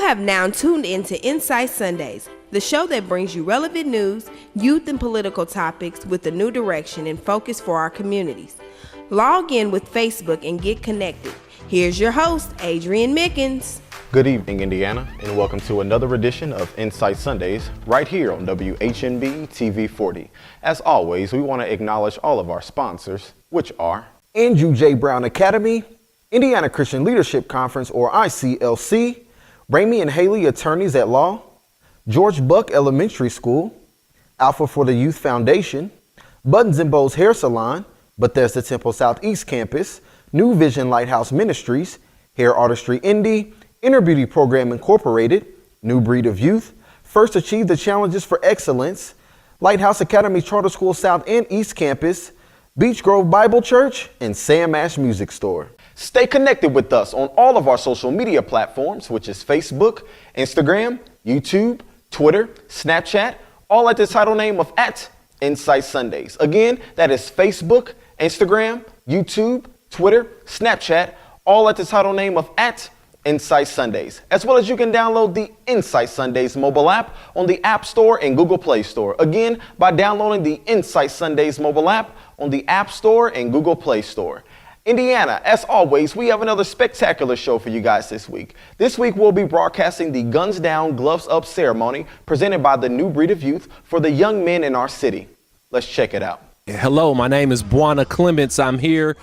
have now tuned into Insight Sundays, the show that brings you relevant news, youth and political topics with a new direction and focus for our communities. Log in with Facebook and get connected. Here's your host, Adrian Mickens. Good evening, Indiana, and welcome to another edition of Insight Sundays right here on WHMB TV 40. As always, we want to acknowledge all of our sponsors, which are Andrew J. Brown Academy, Indiana Christian Leadership Conference, or ICLC, Ramey and Haley Attorneys at Law, George Buck Elementary School, Alpha for the Youth Foundation, Buttons and Bows Hair Salon, Bethesda Temple Southeast Campus, New Vision Lighthouse Ministries, Hair Artistry Indy, Inner Beauty Program Incorporated, New Breed of Youth, First Achieve the Challenges for Excellence, Lighthouse Academy Charter School South and East Campus, Beach Grove Bible Church, and Sam Ash Music Store. Stay connected with us on all of our social media platforms, which is Facebook, Instagram, YouTube, Twitter, Snapchat, all at the title name of @Insight Sundays. Again, that is Facebook, Instagram, YouTube, Twitter, Snapchat, all at the title name of @Insight Sundays, as well as you can download the Insight Sundays mobile app on the App Store and Google Play Store. Again, by downloading the Insight Sundays mobile app on the App Store and Google Play Store. Indiana, as always, we have another spectacular show for you guys this week. This week, we'll be broadcasting the Guns Down, Gloves Up ceremony presented by the New Breed of Youth for the young men in our city. Let's check it out. Hello, my name is Buana Clements. I'm here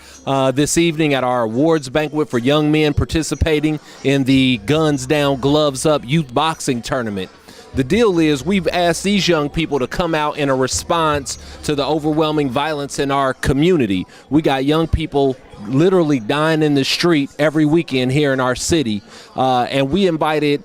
this evening at our awards banquet for young men participating in the Guns Down, Gloves Up youth boxing tournament. The deal is we've asked these young people to come out in a response to the overwhelming violence in our community. We got young people literally dying in the street every weekend here in our city, and we invited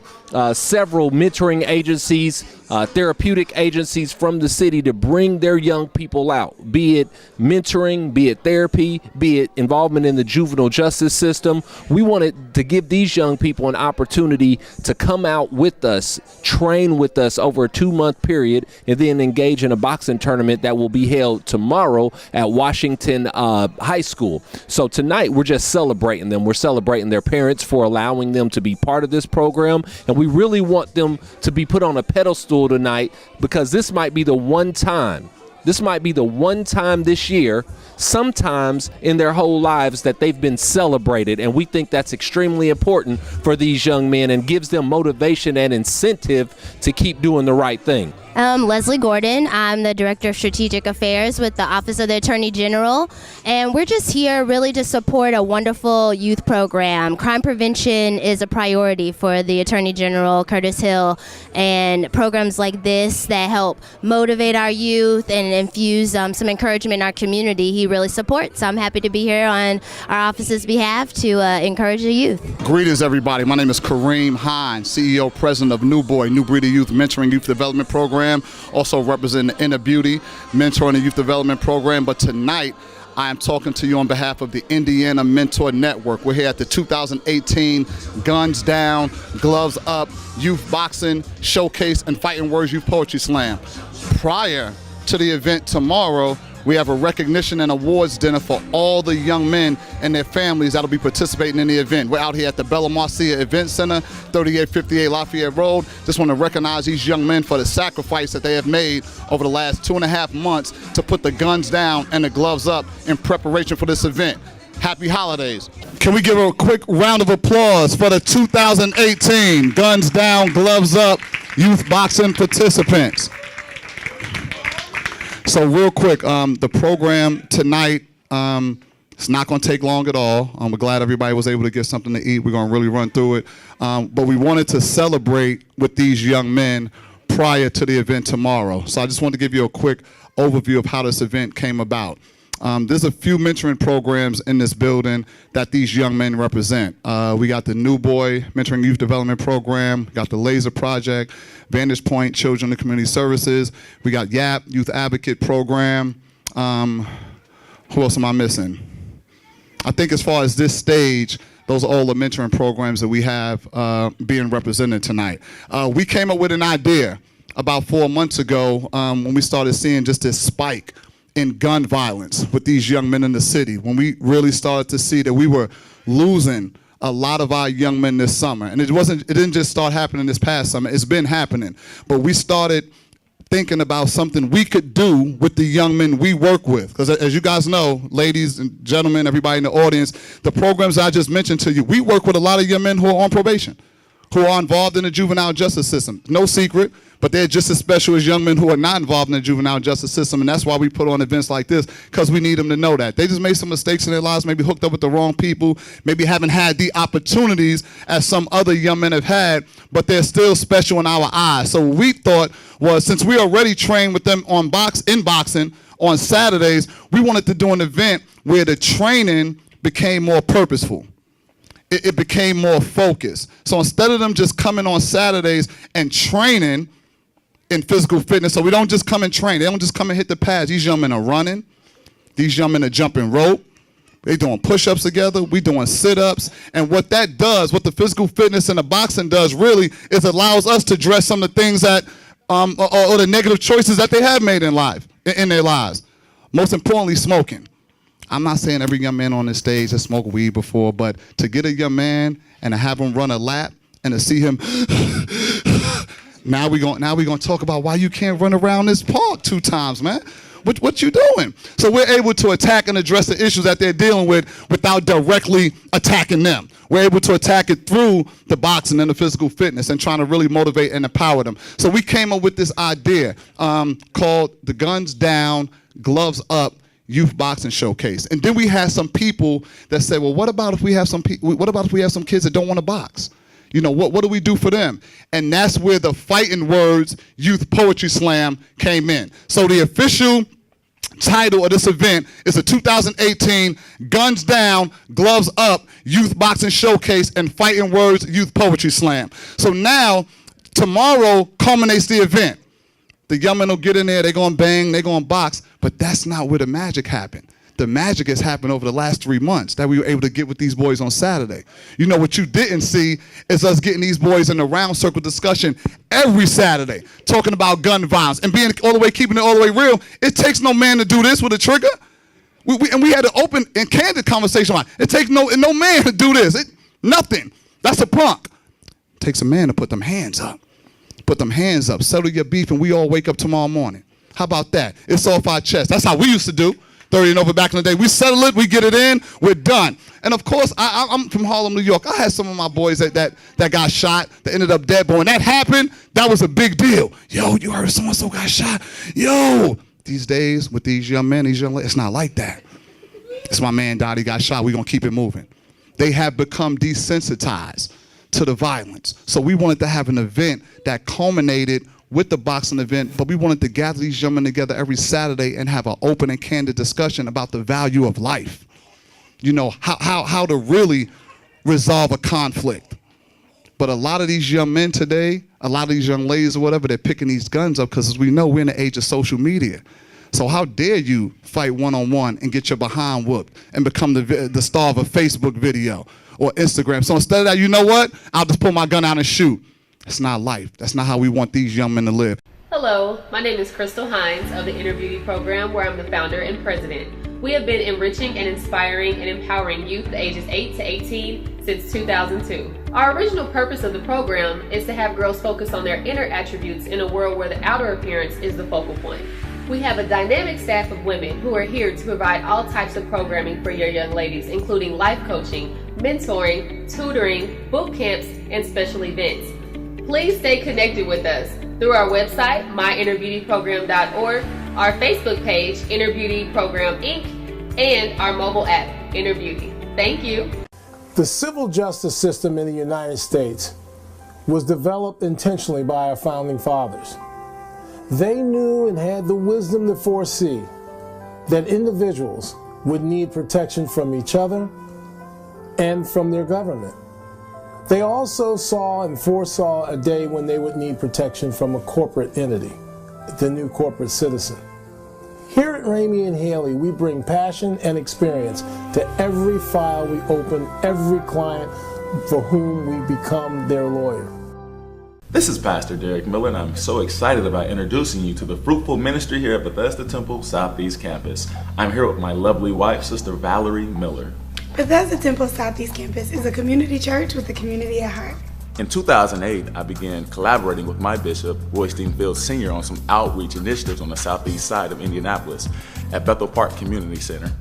several mentoring agencies, therapeutic agencies from the city to bring their young people out, be it mentoring, be it therapy, be it involvement in the juvenile justice system. We wanted to give these young people an opportunity to come out with us, train with us over a 2-month period, and then engage in a boxing tournament that will be held tomorrow at Washington High School. So tonight we're just celebrating them. We're celebrating their parents for allowing them to be part of this program, and we really want them to be put on a pedestal tonight because this might be the one time this year, sometimes in their whole lives, that they've been celebrated. And we think that's extremely important for these young men and gives them motivation and incentive to keep doing the right thing. Leslie Gordon. I'm the Director of Strategic Affairs with the Office of the Attorney General, and we're just here really to support a wonderful youth program. Crime prevention is a priority for the Attorney General, Curtis Hill, and programs like this that help motivate our youth and infuse some encouragement in our community, he really supports. So I'm happy to be here on our office's behalf to encourage the youth. Greetings, everybody. My name is Kareem Hines, CEO, President of New Boy, New Breed of Youth Mentoring Youth Development Program. Also representing the Inner Beauty Mentoring and Youth Development Program. But tonight, I am talking to you on behalf of the Indiana Mentor Network. We're here at the 2018 Guns Down, Gloves Up Youth Boxing Showcase and Fighting Words Youth Poetry Slam. Prior to the event tomorrow, we have a recognition and awards dinner for all the young men and their families that will be participating in the event. We're out here at the Bella Marcia Event Center, 3858 Lafayette Road. Just want to recognize these young men for the sacrifice that they have made over the last 2.5 months to put the guns down and the gloves up in preparation for this event. Happy holidays. Can we give a quick round of applause for the 2018 Guns Down, Gloves Up youth boxing participants? So real quick, the program tonight, it's not going to take long at all. We're glad everybody was able to get something to eat. We're going to really run through it. But we wanted to celebrate with these young men prior to the event tomorrow. So I just wanted to give you a quick overview of how this event came about. There's a few mentoring programs in this building that these young men represent. We got the New Boy Mentoring Youth Development Program, got the Laser Project, Vantage Point Children and Community Services, we got YAP Youth Advocate Program. Who else am I missing? I think as far as this stage, those are all the mentoring programs that we have being represented tonight. We came up with an idea about 4 months ago when we started seeing just this spike in gun violence with these young men in the city, when we really started to see that we were losing a lot of our young men this summer. And it didn't just start happening this past summer, it's been happening. But we started thinking about something we could do with the young men we work with. Because as you guys know, ladies and gentlemen, everybody in the audience, the programs I just mentioned to you, we work with a lot of young men who are on probation, who are involved in the juvenile justice system. No secret, but they're just as special as young men who are not involved in the juvenile justice system, and that's why we put on events like this, because we need them to know that. They just made some mistakes in their lives, maybe hooked up with the wrong people, maybe haven't had the opportunities as some other young men have had, but they're still special in our eyes. So what we thought was, since we already trained with them in boxing on Saturdays, we wanted to do an event where the training became more purposeful. It became more focused. So instead of them just coming on Saturdays and training in physical fitness, so we don't just come and train. They don't just come and hit the pads. These young men are running. These young men are jumping rope. They doing push-ups together. We doing sit-ups. And what that does, what the physical fitness and the boxing does really, is allows us to address some of the things that, or the negative choices that they have made in their lives. Most importantly, smoking. I'm not saying every young man on this stage has smoked weed before, but to get a young man and to have him run a lap and to see him, now we're gonna talk about why you can't run around this park 2 times, man. What you doing? So we're able to attack and address the issues that they're dealing with without directly attacking them. We're able to attack it through the boxing and the physical fitness and trying to really motivate and empower them. So we came up with this idea called the Guns Down, Gloves Up Youth Boxing Showcase. And then we had some people that said, well, what about if we have some kids that don't want to box? You know, what do we do for them? And that's where the Fighting Words Youth Poetry Slam came in. So the official title of this event is the 2018 Guns Down, Gloves Up Youth Boxing Showcase and Fighting Words Youth Poetry Slam. So now, tomorrow culminates the event. The young men will get in there, they're going to bang, they're going to box, but that's not where the magic happened. The magic has happened over the last 3 months that we were able to get with these boys on Saturday. You know, what you didn't see is us getting these boys in a round circle discussion every Saturday, talking about gun violence and keeping it all the way real. It takes no man to do this with a trigger. We had an open and candid conversation on it. It takes no man to do this. Nothing. That's a punk. It takes a man to put them hands up. Put them hands up, settle your beef, and we all wake up tomorrow morning. How about that? It's off our chest. That's how we used to do. 30 and over back in the day. We settle it, we get it in, we're done. And of course, I'm from Harlem, New York. I had some of my boys that got shot, that ended up dead. But when that happened, that was a big deal. Yo, you heard so-and-so got shot. Yo, these days with these young men, these young ladies, it's not like that. It's my man died, he got shot, we're gonna keep it moving. They have become desensitized to the violence. So we wanted to have an event that culminated with the boxing event, but we wanted to gather these young men together every Saturday and have an open and candid discussion about the value of life. You know, how to really resolve a conflict. But a lot of these young men today, a lot of these young ladies or whatever, they're picking these guns up because, as we know, we're in the age of social media. So how dare you fight one-on-one and get your behind whooped and become the star of a Facebook video or Instagram? So instead of that, you know what? I'll just pull my gun out and shoot. That's not life. That's not how we want these young men to live. Hello, my name is Crystal Hines of the Inner Beauty Program, where I'm the founder and president. We have been enriching and inspiring and empowering youth ages 8 to 18 since 2002. Our original purpose of the program is to have girls focus on their inner attributes in a world where the outer appearance is the focal point. We have a dynamic staff of women who are here to provide all types of programming for your young ladies, including life coaching, mentoring, tutoring, boot camps, and special events. Please stay connected with us through our website, myinnerbeautyprogram.org, our Facebook page, Inner Beauty Program Inc., and our mobile app, Inner Beauty. Thank you. The civil justice system in the United States was developed intentionally by our founding fathers. They knew and had the wisdom to foresee that individuals would need protection from each other and from their government. They also saw and foresaw a day when they would need protection from a corporate entity, the new corporate citizen. Here at Ramey and Haley, we bring passion and experience to every file we open, every client for whom we become their lawyer. This is Pastor Derek Miller, and I'm so excited about introducing you to the fruitful ministry here at Bethesda Temple Southeast Campus. I'm here with my lovely wife, Sister Valerie Miller. Bethesda Temple Southeast Campus is a community church with the community at heart. In 2008, I began collaborating with my bishop, Roy Steenfield Sr., on some outreach initiatives on the southeast side of Indianapolis at Bethel Park Community Center.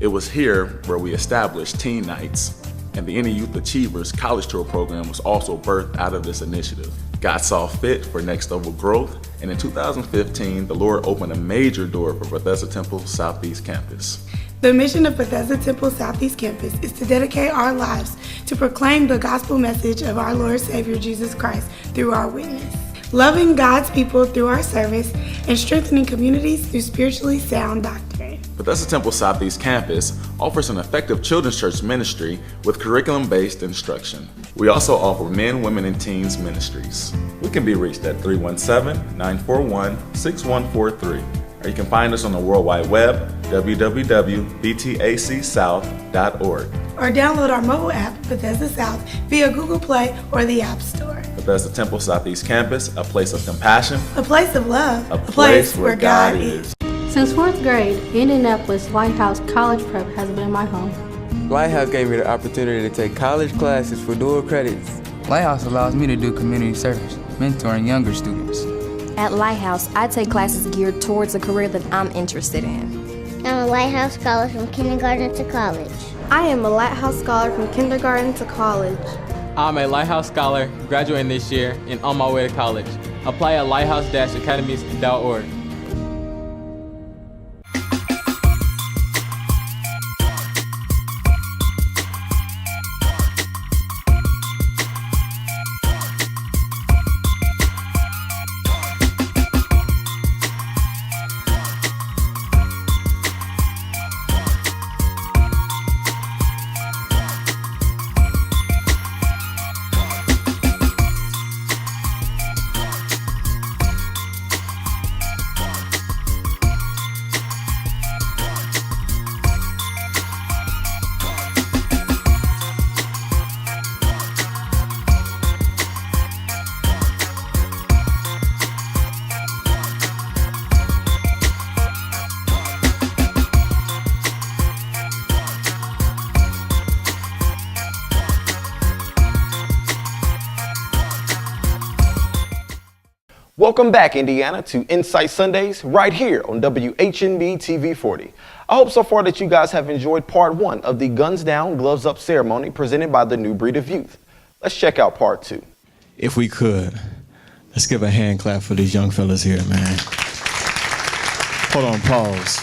It was here where we established Teen Nights, and the Any Youth Achievers College Tour program was also birthed out of this initiative. God saw fit for next level growth, and in 2015, the Lord opened a major door for Bethesda Temple Southeast Campus. The mission of Bethesda Temple Southeast Campus is to dedicate our lives to proclaim the gospel message of our Lord Savior Jesus Christ through our witness, loving God's people through our service, and strengthening communities through spiritually sound doctrine. Bethesda Temple Southeast Campus offers an effective children's church ministry with curriculum-based instruction. We also offer men, women, and teens ministries. We can be reached at 317-941-6143. Or you can find us on the World Wide Web, www.btacsouth.org. Or download our mobile app, Bethesda South, via Google Play or the App Store. Bethesda Temple Southeast Campus, a place of compassion, a place of love, a place where God is. Since 4th grade, Indianapolis Lighthouse College Prep has been my home. Lighthouse gave me the opportunity to take college classes for dual credits. Lighthouse allows me to do community service, mentoring younger students. At Lighthouse, I take classes geared towards a career that I'm interested in. I'm a Lighthouse Scholar from kindergarten to college. I am a Lighthouse Scholar from kindergarten to college. I'm a Lighthouse Scholar graduating this year and on my way to college. Apply at lighthouse-academies.org. Welcome back, Indiana, to Insight Sundays right here on WHMB TV 40. I hope so far that you guys have enjoyed part one of the Guns Down, Gloves Up ceremony presented by the New Breed of Youth. Let's check out part two. If we could, let's give a hand clap for these young fellas here, man. Hold on, pause.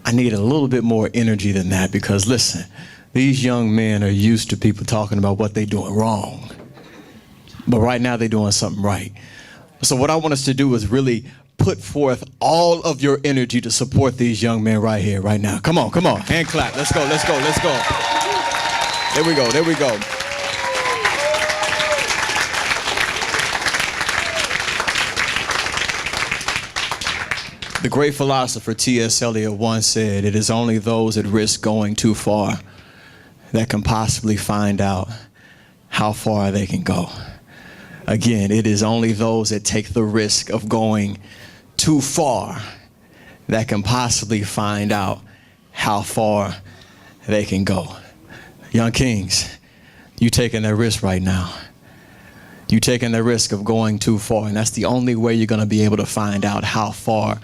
I need a little bit more energy than that because, listen, these young men are used to people talking about what they're doing wrong. But right now they're doing something right. So what I want us to do is really put forth all of your energy to support these young men right here, right now. Come on. Hand clap. Let's go. There we go. The great philosopher T.S. Eliot once said, "It is only those that risk going too far that can possibly find out how far they can go." Again, it is only those that take the risk of going too far that can possibly find out how far they can go. Young kings, you taking that risk right now. You taking the risk of going too far, and that's the only way you're going to be able to find out how far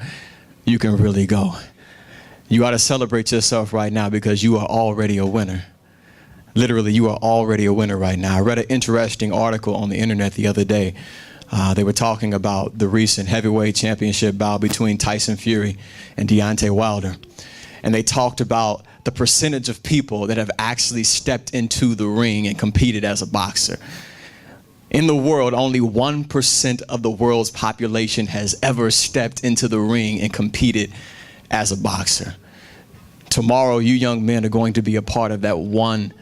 you can really go. You ought to celebrate yourself right now because you are already a winner. Literally, you are already a winner right now. I read an interesting article on the internet the other day. They were talking about the recent heavyweight championship bout between Tyson Fury and Deontay Wilder. And they talked about the percentage of people that have actually stepped into the ring and competed as a boxer. In the world, only 1% of the world's population has ever stepped into the ring and competed as a boxer. Tomorrow, you young men are going to be a part of that 1%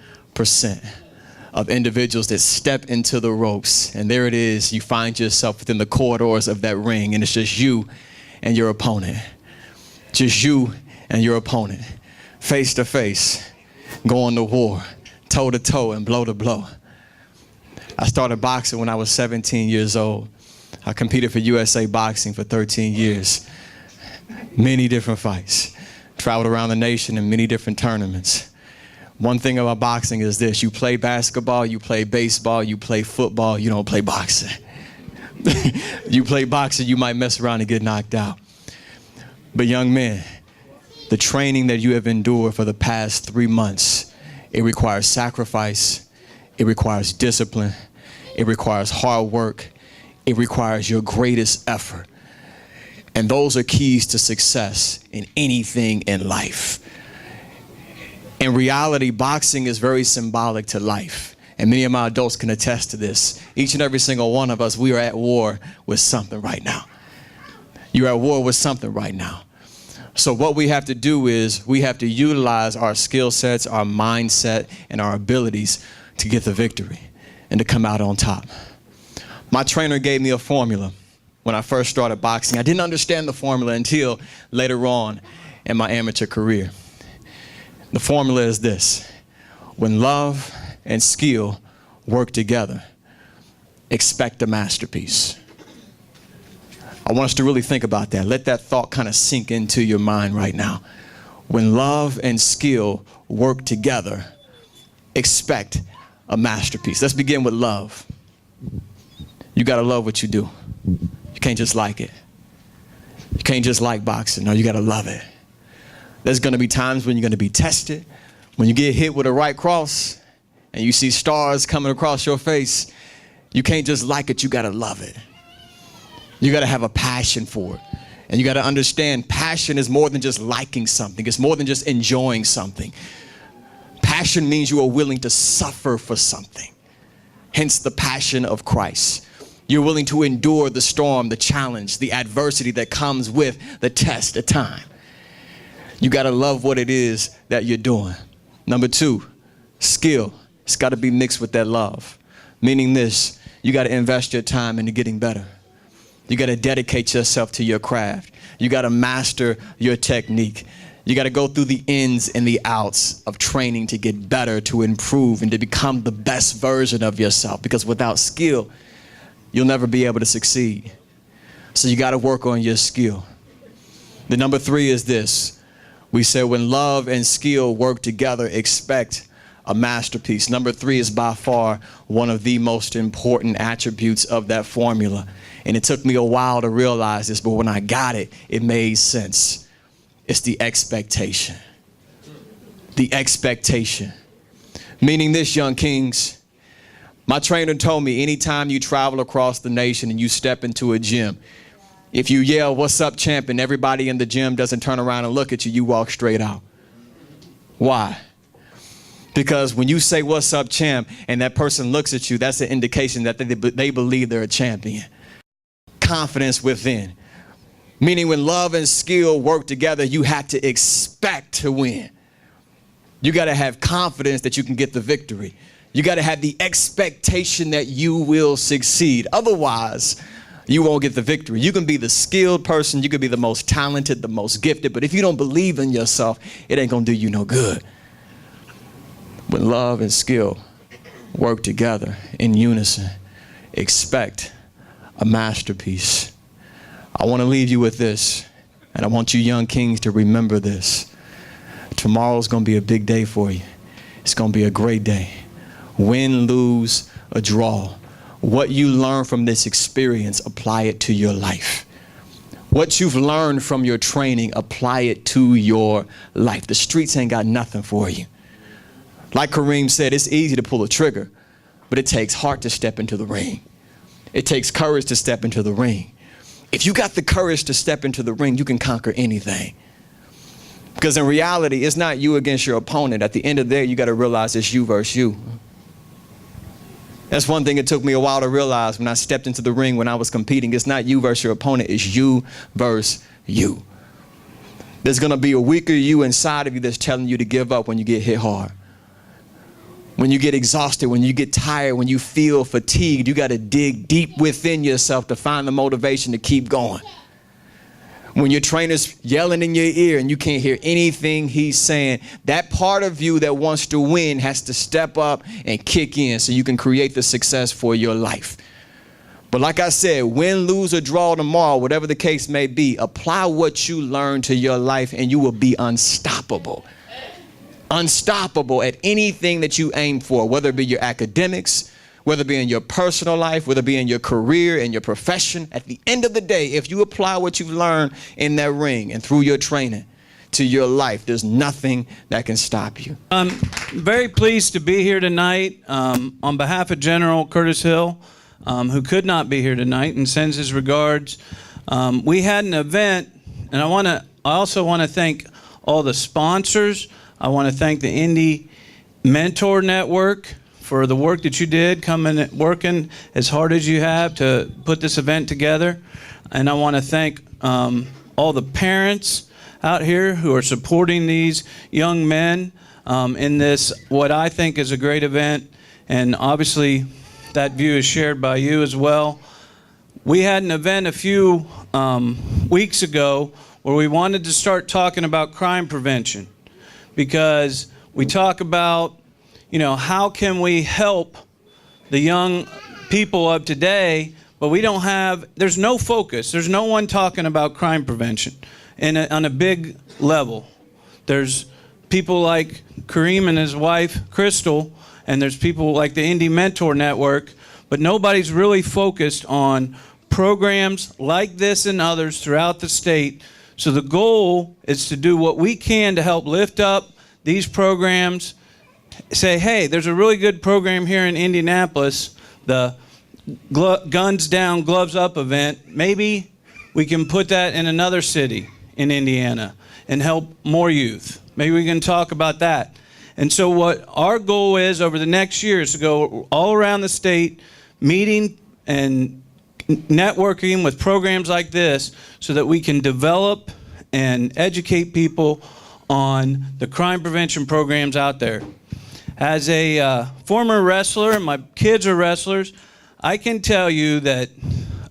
of individuals that step into the ropes, and there it is, you find yourself within the corridors of that ring, and it's just you and your opponent. Just you and your opponent, face to face, going to war, toe to toe and blow to blow. I started boxing when I was 17 years old. I competed for USA Boxing for 13 years. Many different fights. traveled around the nation in many different tournaments. One thing about boxing is this: you play basketball, you play baseball, you play football, you don't play boxing. You play boxing, you might mess around and get knocked out. But young men, the training that you have endured for the past 3 months, it requires sacrifice, it requires discipline, it requires hard work, it requires your greatest effort. And those are keys to success in anything in life. In reality, boxing is very symbolic to life. And many of my adults can attest to this. Each and every single one of us, we are at war with something right now. You're at war with something right now. So what we have to do is we have to utilize our skill sets, our mindset, and our abilities to get the victory and to come out on top. My trainer gave me a formula when I first started boxing. I didn't understand the formula until later on in my amateur career. The formula is this: when love and skill work together, expect a masterpiece. I want us to really think about that. Let that thought kind of sink into your mind right now. When love and skill work together, expect a masterpiece. Let's begin with love. You gotta love what you do. You can't just like it. You can't just like boxing. No, you gotta love it. There's gonna be times when you're gonna be tested, when you get hit with a right cross and you see stars coming across your face. You can't just like it, you gotta love it. You gotta have a passion for it. And you gotta understand, passion is more than just liking something. It's more than just enjoying something. Passion means you are willing to suffer for something. Hence the passion of Christ. You're willing to endure the storm, the challenge, the adversity that comes with the test of time. You gotta love what it is that you're doing. Number 2, skill. It's gotta be mixed with that love. Meaning this: you gotta invest your time into getting better. You gotta dedicate yourself to your craft. You gotta master your technique. You gotta go through the ins and the outs of training to get better, to improve, and to become the best version of yourself. Because without skill, you'll never be able to succeed. So you gotta work on your skill. The number 3 is this: we said when love and skill work together, expect a masterpiece. Number 3 is by far one of the most important attributes of that formula. And it took me a while to realize this, but when I got it, it made sense. It's the expectation. The expectation. Meaning this, young kings, my trainer told me anytime you travel across the nation and you step into a gym, if you yell, "What's up, champ?" and everybody in the gym doesn't turn around and look at you, you walk straight out. Why? Because when you say, "What's up, champ?" and that person looks at you, that's an indication that they believe they're a champion. Confidence within. Meaning when love and skill work together, you have to expect to win. You got to have confidence that you can get the victory. You got to have the expectation that you will succeed. Otherwise, you won't get the victory. You can be the skilled person, you can be the most talented, the most gifted, but if you don't believe in yourself, it ain't gonna do you no good. When love and skill work together in unison, expect a masterpiece. I want to leave you with this, and I want you young kings to remember this. Tomorrow's going to be a big day for you. It's going to be a great day. Win, lose, or draw. What you learn from this experience, apply it to your life. What you've learned from your training, apply it to your life. The streets ain't got nothing for you. Like Kareem said, it's easy to pull a trigger, but it takes heart to step into the ring. It takes courage to step into the ring. If you got the courage to step into the ring, you can conquer anything. Because in reality, it's not you against your opponent. At the end of the day, you got to realize it's you versus you. That's one thing it took me a while to realize when I stepped into the ring when I was competing. It's not you versus your opponent, it's you versus you. There's going to be a weaker you inside of you that's telling you to give up when you get hit hard. When you get exhausted, when you get tired, when you feel fatigued, you got to dig deep within yourself to find the motivation to keep going. When your trainer's yelling in your ear and you can't hear anything he's saying, that part of you that wants to win has to step up and kick in so you can create the success for your life. But like I said, win, lose, or draw tomorrow, whatever the case may be, apply what you learned to your life and you will be unstoppable. Unstoppable at anything that you aim for, whether it be your academics, whether it be in your personal life, whether it be in your career, in your profession. At the end of the day, if you apply what you've learned in that ring and through your training to your life, there's nothing that can stop you. I'm very pleased to be here tonight on behalf of General Curtis Hill, who could not be here tonight and sends his regards. We had an event, and I also want to thank all the sponsors. I want to thank the Indy Mentor Network for the work that you did, working as hard as you have to put this event together. And I want to thank all the parents out here who are supporting these young men in this, what I think is a great event. And obviously, that view is shared by you as well. We had an event a few weeks ago where we wanted to start talking about crime prevention, because we talk about, how can we help the young people of today, but there's no focus. There's no one talking about crime prevention on a big level. There's people like Kareem and his wife, Crystal, and there's people like the Indy Mentor Network, but nobody's really focused on programs like this and others throughout the state. So the goal is to do what we can to help lift up these programs, say, hey, there's a really good program here in Indianapolis, the Guns Down, Gloves Up event. Maybe we can put that in another city in Indiana and help more youth. Maybe we can talk about that. And so what our goal is over the next year is to go all around the state, meeting and networking with programs like this so that we can develop and educate people on the crime prevention programs out there. As a former wrestler, and my kids are wrestlers, I can tell you that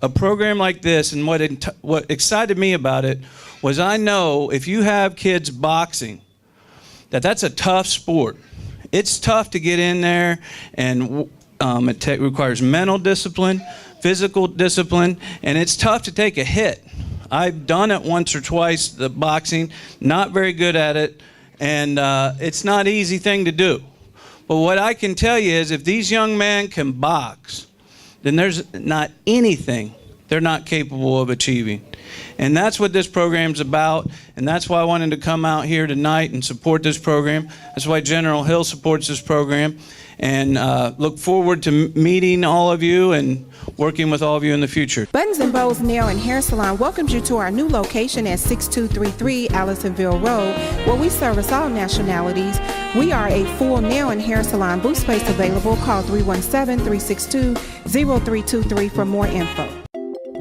a program like this, and what excited me about it was I know if you have kids boxing, that's a tough sport. It's tough to get in there, and it requires mental discipline, physical discipline, and it's tough to take a hit. I've done it once or twice, the boxing, not very good at it, and it's not an easy thing to do. But what I can tell you is if these young men can box, then there's not anything they're not capable of achieving. And that's what this program's about, and that's why I wanted to come out here tonight and support this program. That's why General Hill supports this program, and look forward to meeting all of you and working with all of you in the future. Buttons and Bows Nail and Hair Salon welcomes you to our new location at 6233 Allisonville Road, where we service all nationalities. We are a full nail and hair salon. Booth space available. Call 317-362-0323 for more info.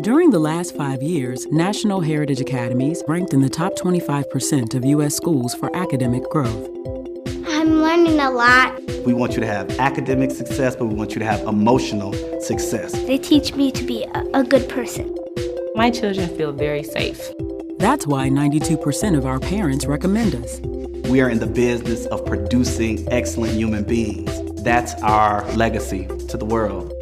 During the last 5 years, National Heritage Academies ranked in the top 25% of U.S. schools for academic growth. I'm learning a lot. We want you to have academic success, but we want you to have emotional success. They teach me to be a good person. My children feel very safe. That's why 92% of our parents recommend us. We are in the business of producing excellent human beings. That's our legacy to the world.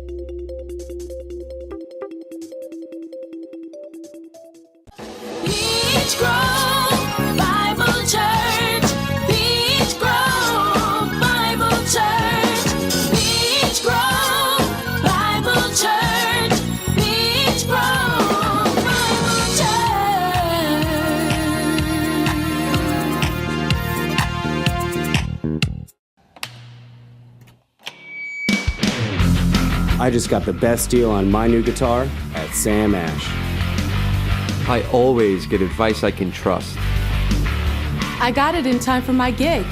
Beach Grove Bible Church. Beach Grove Bible Church. Beach Grove Bible Church. Beach Grove Bible Church. I just got the best deal on my new guitar at Sam Ash. I always get advice I can trust. I got it in time for my gig.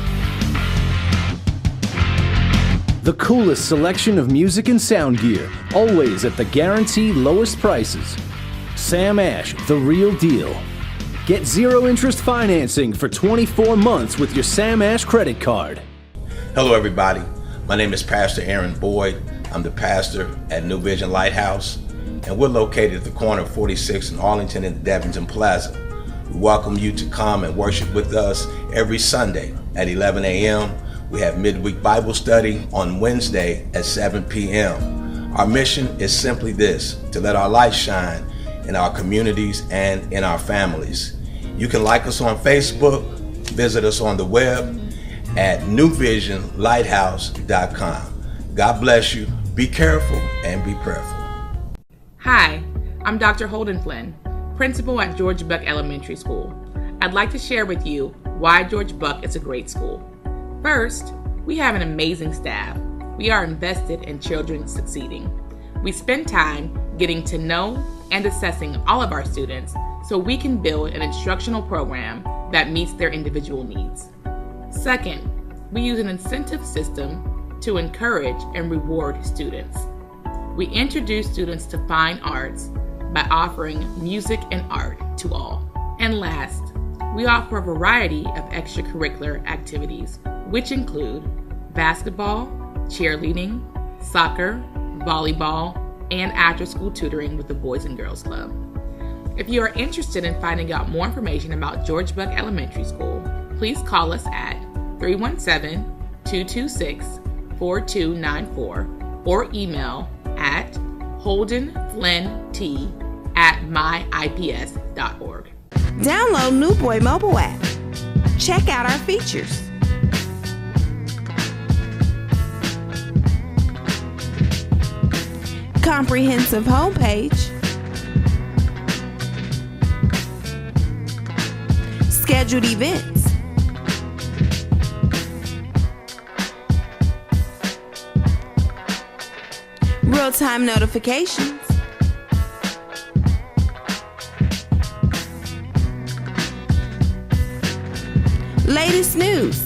The coolest selection of music and sound gear, always at the guaranteed lowest prices. Sam Ash, the real deal. Get zero interest financing for 24 months with your Sam Ash credit card. Hello everybody, my name is Pastor Aaron Boyd. I'm the pastor at New Vision Lighthouse, and we're located at the corner of 46th and Arlington and Devonton Plaza. We welcome you to come and worship with us every Sunday at 11 a.m. We have midweek Bible study on Wednesday at 7 p.m. Our mission is simply this: to let our light shine in our communities and in our families. You can like us on Facebook, visit us on the web at newvisionlighthouse.com. God bless you. Be careful and be prayerful. Hi, I'm Dr. Holden Flynn, principal at George Buck Elementary School. I'd like to share with you why George Buck is a great school. First, we have an amazing staff. We are invested in children succeeding. We spend time getting to know and assessing all of our students so we can build an instructional program that meets their individual needs. Second, we use an incentive system to encourage and reward students. We introduce students to fine arts by offering music and art to all. And last, we offer a variety of extracurricular activities, which include basketball, cheerleading, soccer, volleyball, and after-school tutoring with the Boys and Girls Club. If you are interested in finding out more information about George Buck Elementary School, please call us at 317-226-4294 or email at holdenflynnt@myips.org. Download New Boy mobile app. Check out our features. Comprehensive homepage. Scheduled events. Real-time notifications. Latest news.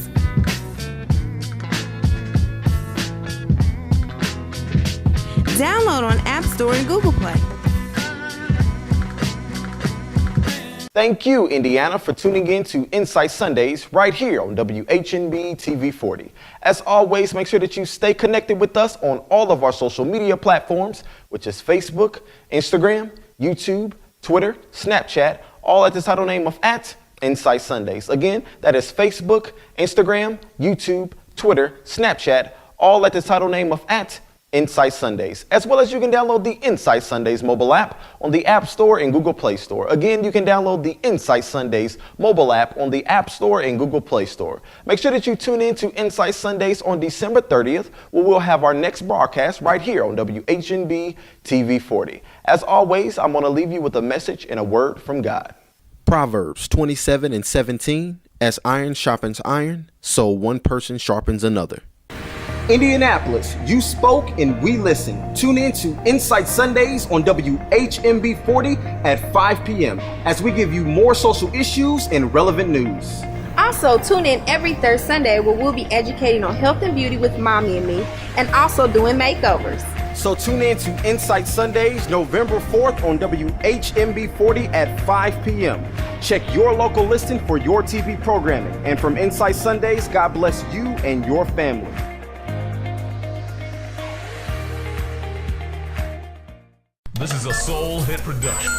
Download on App Store and Google Play. Thank you, Indiana, for tuning in to Insight Sundays right here on WHMB TV 40. As always, make sure that you stay connected with us on all of our social media platforms, which is Facebook, Instagram, YouTube, Twitter, Snapchat, all at the title name of @Insight Sundays. Again, that is Facebook, Instagram, YouTube, Twitter, Snapchat, all at the title name of @Insight Sundays, as well as you can download the Insight Sundays mobile app on the App Store and Google Play Store. Again, you can download the Insight Sundays mobile app on the App Store and Google Play Store. Make sure that you tune in to Insight Sundays on December 30th, where we'll have our next broadcast right here on WHMB TV 40. As always, I'm going to leave you with a message and a word from God. Proverbs 27:17, as iron sharpens iron, so one person sharpens another. Indianapolis, you spoke and we listened. Tune in to Insight Sundays on WHMB 40 at 5 p.m. as we give you more social issues and relevant news. Also, tune in every third Sunday where we'll be educating on health and beauty with Mommy and me, and also doing makeovers. So tune in to Insight Sundays November 4th on WHMB 40 at 5 p.m. Check your local listing for your TV programming. And from Insight Sundays, God bless you and your family. This is a Soul Hit production.